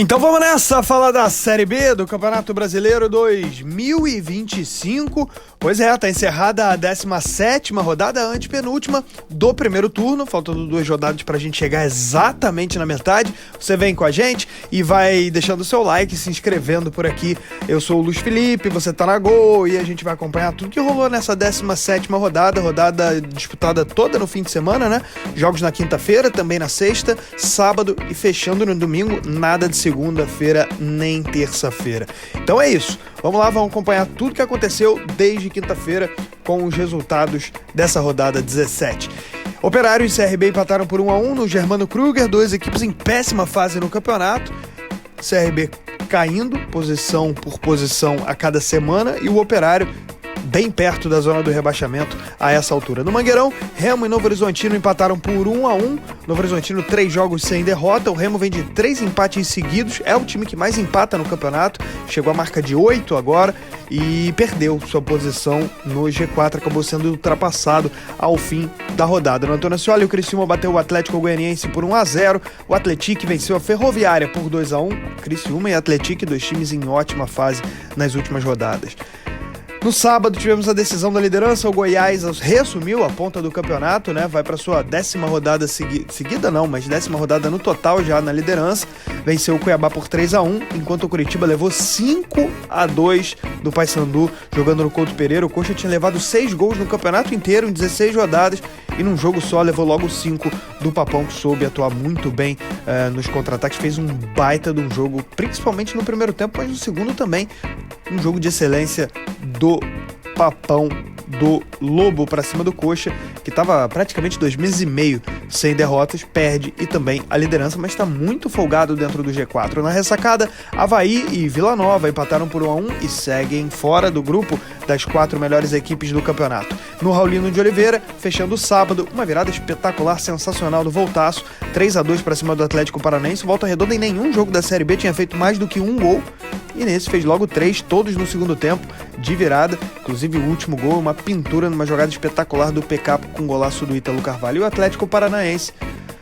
Então vamos nessa, falar da Série B do Campeonato Brasileiro 2025. Pois é, tá encerrada a 17ª rodada, a antepenúltima do primeiro turno, faltando 2 rodadas pra gente chegar exatamente na metade. Você vem com a gente e vai deixando o seu like, se inscrevendo por aqui. Eu sou o Luiz Felipe, você tá na Gol e a gente vai acompanhar tudo que rolou nessa 17ª rodada disputada toda no fim de semana, né? Jogos na quinta-feira, também na sexta, sábado e fechando no domingo, nada de segunda-feira nem terça-feira. Então é isso, vamos lá, vamos acompanhar tudo que aconteceu desde quinta-feira com os resultados dessa rodada 17. Operário e CRB empataram por 1-1 no Germano Kruger, 2 equipes em péssima fase no campeonato. CRB caindo posição por posição a cada semana e o Operário bem perto da zona do rebaixamento a essa altura. No Mangueirão, Remo e Novo Horizontino empataram por 1-1. Novo Horizontino 3 jogos sem derrota. O Remo vem de 3 empates seguidos. É o time que mais empata no campeonato. Chegou à marca de 8 agora e perdeu sua posição no G4. Acabou sendo ultrapassado ao fim da rodada. No Antônio Ascioli, o Criciúma bateu o Atlético Goianiense por 1-0. O Atlético venceu a Ferroviária por 2-1. Criciúma e Atlético, 2 times em ótima fase nas últimas rodadas. No sábado tivemos a decisão da liderança, o Goiás reassumiu a ponta do campeonato, né? Vai para sua 10ª rodada seguida não, mas 10ª rodada no total já na liderança. Venceu o Cuiabá por 3-1, enquanto o Curitiba levou 5-2 do Paysandu, jogando no Couto Pereira. O Coxa tinha levado 6 gols no campeonato inteiro, em 16 rodadas, e num jogo só levou logo 5 do Papão, que soube atuar muito bem nos contra-ataques. Fez um baita de um jogo, principalmente no primeiro tempo, mas no segundo também. Um jogo de excelência do Papão do Lobo para cima do Coxa, que estava praticamente 2 meses e meio sem derrotas, perde e também a liderança, mas está muito folgado dentro do G4. Na ressacada, Avaí e Vila Nova empataram por 1-1 e seguem fora do grupo das 4 melhores equipes do campeonato. No Raulino de Oliveira, fechando o sábado, uma virada espetacular, sensacional do Voltaço, 3-2 para cima do Atlético Paranaense. Volta Redonda em nenhum jogo da Série B tinha feito mais do que 1 gol, e nesse fez logo 3, todos no segundo tempo, de virada. Inclusive o último gol, uma pintura numa jogada espetacular do PK com golaço do Ítalo Carvalho. E o Atlético Paranaense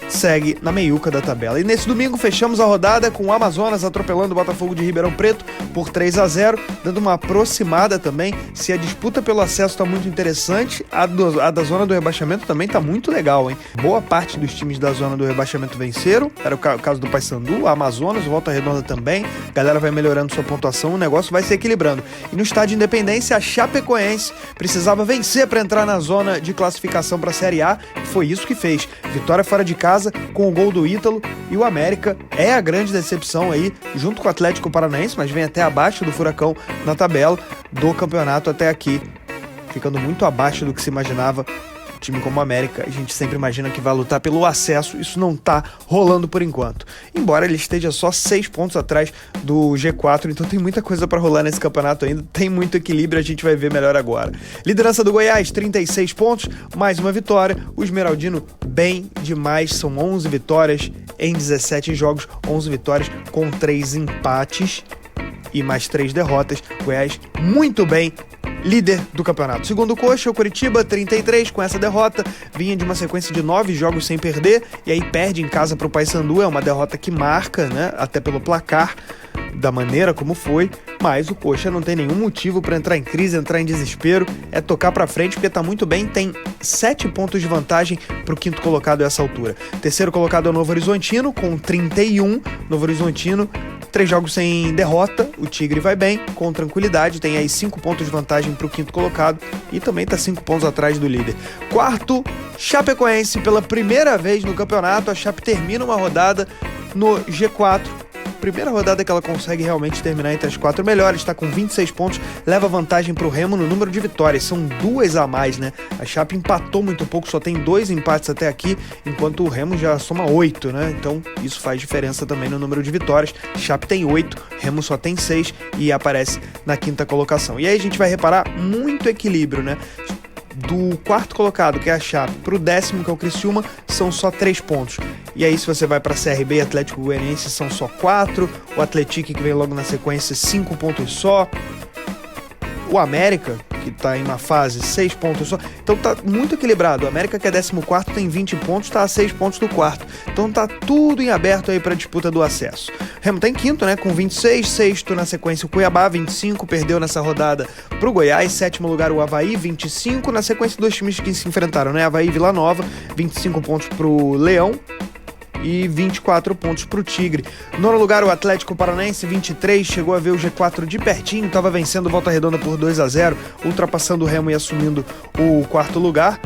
segue na meiuca da tabela. E nesse domingo fechamos a rodada com o Amazonas atropelando o Botafogo de Ribeirão Preto por 3-0, dando uma aproximada também. Se a disputa pelo acesso está muito interessante, a da zona do rebaixamento também está muito legal, hein? Boa parte dos times da zona do rebaixamento venceram, era o caso do Paysandu, a Amazonas, o Volta Redonda também. A galera vai melhorando sua pontuação, o negócio vai se equilibrando. E no estádio Independência, a Chapecoense precisava vencer para entrar na zona de classificação para a Série A, e foi isso que fez. Vitória fora de casa, com o gol do Ítalo, e o América é a grande decepção aí, junto com o Atlético Paranaense, mas vem até abaixo do Furacão na tabela do campeonato até aqui, ficando muito abaixo do que se imaginava. Um time como o América, a gente sempre imagina que vai lutar pelo acesso, isso não tá rolando por enquanto. Embora ele esteja só 6 pontos atrás do G4, então tem muita coisa para rolar nesse campeonato ainda, tem muito equilíbrio, a gente vai ver melhor agora. Liderança do Goiás, 36 pontos, mais uma vitória. O Esmeraldino bem demais, são 11 vitórias em 17 jogos, 11 vitórias com 3 empates e mais 3 derrotas. Goiás muito bem, líder do campeonato. Segundo o Coxa, o Curitiba, 33, com essa derrota, vinha de uma sequência de 9 jogos sem perder, e aí perde em casa para o Paysandu. É uma derrota que marca, né, até pelo placar, da maneira como foi, mas o Coxa não tem nenhum motivo para entrar em crise, entrar em desespero, é tocar para frente, porque tá muito bem, tem 7 pontos de vantagem para o 5º colocado a essa altura. Terceiro colocado é o Novo Horizontino, com 31, Novo Horizontino, 3 jogos sem derrota, o Tigre vai bem, com tranquilidade, tem aí 5 pontos de vantagem para o 5º colocado e também está 5 pontos atrás do líder. Quarto, Chapecoense, pela primeira vez no campeonato, a Chape termina uma rodada no G4, primeira rodada que ela consegue realmente terminar entre as 4 melhores, está com 26 pontos, leva vantagem para o Remo no número de vitórias, são 2 a mais, né? A Chape empatou muito pouco, só tem 2 empates até aqui, enquanto o Remo já soma 8, né? Então isso faz diferença também no número de vitórias. Chape tem 8, Remo só tem 6 e aparece na 5ª colocação. E aí a gente vai reparar muito equilíbrio, né? Do 4º colocado, que é a Chape, pro 10º, que é o Criciúma, são só 3 pontos. E aí, se você vai para CRB e Atlético Goianiense, são só 4. O Atlético, que vem logo na sequência, 5 pontos só. O América, que tá em uma fase, 6 pontos só. Então tá muito equilibrado. O América, que é 14º, tem 20 pontos, tá a 6 pontos do quarto. Então tá tudo em aberto aí pra disputa do acesso. Remo tá em quinto, né, com 26, sexto na sequência o Cuiabá, 25, perdeu nessa rodada pro Goiás, sétimo lugar o Avaí, 25, na sequência dois times que se enfrentaram, né, Avaí e Vila Nova, 25 pontos pro Leão e 24 pontos pro Tigre. Nono lugar o Atlético Paranaense, 23, chegou a ver o G4 de pertinho, estava vencendo Volta Redonda por 2-0, ultrapassando o Remo e assumindo o quarto lugar.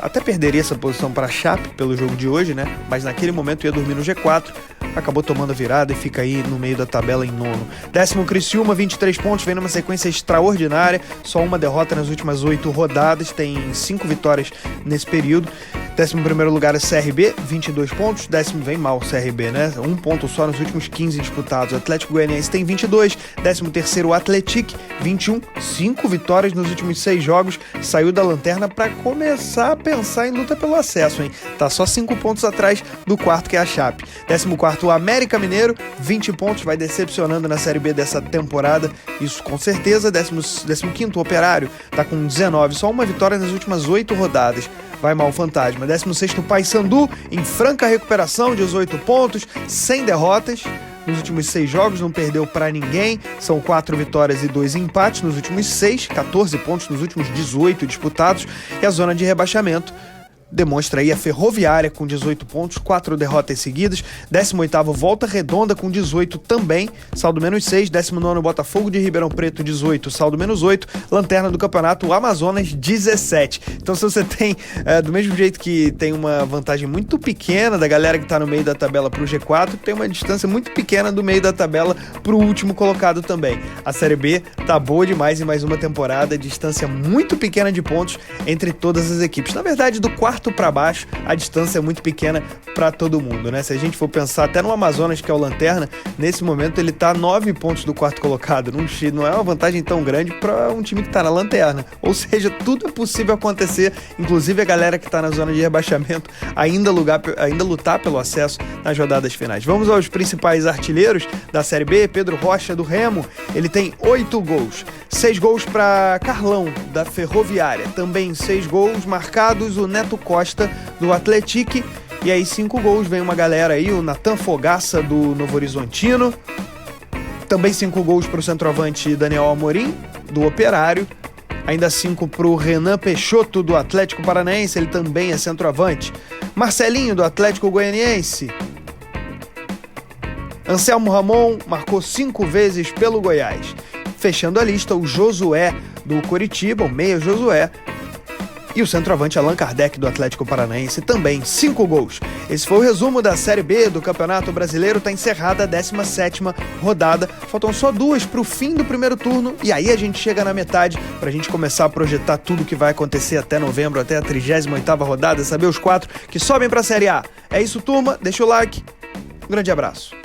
Até perderia essa posição para a Chape pelo jogo de hoje, né? Mas naquele momento ia dormir no G4, acabou tomando a virada e fica aí no meio da tabela em nono. Décimo Criciúma, 23 pontos, vem numa sequência extraordinária, só uma derrota nas últimas 8 rodadas, tem 5 vitórias nesse período. 11º lugar é CRB, 22 pontos, décimo vem mal o CRB, né? 1 ponto só nos últimos 15 disputados. O Atlético Goianiense tem 22, 13º o Atlético, 21, 5 vitórias nos últimos 6 jogos, saiu da lanterna para começar a pensar em luta pelo acesso, hein? Tá só 5 pontos atrás do quarto, que é a Chape. 14º o América Mineiro, 20 pontos, vai decepcionando na Série B dessa temporada, isso com certeza. 15º o Operário, tá com 19, só uma vitória nas últimas 8 rodadas. Vai mal o Fantasma. 16º Paysandu, em franca recuperação, 18 pontos, sem derrotas. Nos últimos 6 jogos, não perdeu pra ninguém. São 4 vitórias e 2 empates nos últimos 6, 14 pontos nos últimos 18 disputados. E a zona de rebaixamento demonstra aí a Ferroviária com 18 pontos, 4 derrotas seguidas. 18º Volta Redonda com 18 também, saldo menos 6. 19º Botafogo de Ribeirão Preto, 18, saldo menos 8. Lanterna do campeonato, o Amazonas, 17. Então se você tem, do mesmo jeito que tem uma vantagem muito pequena da galera que tá no meio da tabela pro G4, tem uma distância muito pequena do meio da tabela pro último colocado também. A Série B tá boa demais em mais uma temporada, distância muito pequena de pontos entre todas as equipes. Na verdade, do quarto para baixo, a distância é muito pequena para todo mundo, né? Se a gente for pensar até no Amazonas, que é o Lanterna, nesse momento ele tá a 9 pontos do quarto colocado. Não é uma vantagem tão grande para um time que tá na Lanterna. Ou seja, tudo é possível acontecer, inclusive a galera que tá na zona de rebaixamento ainda lutar pelo acesso nas rodadas finais. Vamos aos principais artilheiros da Série B. Pedro Rocha, do Remo, ele tem 8 gols. 6 gols para Carlão, da Ferroviária. Também 6 gols marcados, o Neto Costa, do Atlético. E aí 5 gols, vem uma galera aí, o Natan Fogaça, do Novo Horizontino. Também 5 gols para o centroavante Daniel Amorim, do Operário. Ainda 5 para o Renan Peixoto, do Atlético Paranaense, ele também é centroavante. Marcelinho, do Atlético Goianiense. Anselmo Ramon marcou 5 vezes pelo Goiás. Fechando a lista, o Josué, do Coritiba, o meia Josué. E o centroavante Allan Kardec, do Atlético Paranaense, também 5 gols. Esse foi o resumo da Série B do Campeonato Brasileiro. Está encerrada a 17ª rodada. Faltam só 2 para o fim do primeiro turno. E aí a gente chega na metade para a gente começar a projetar tudo que vai acontecer até novembro, até a 38ª rodada, saber os 4 que sobem para a Série A. É isso, turma. Deixa o like. Um grande abraço.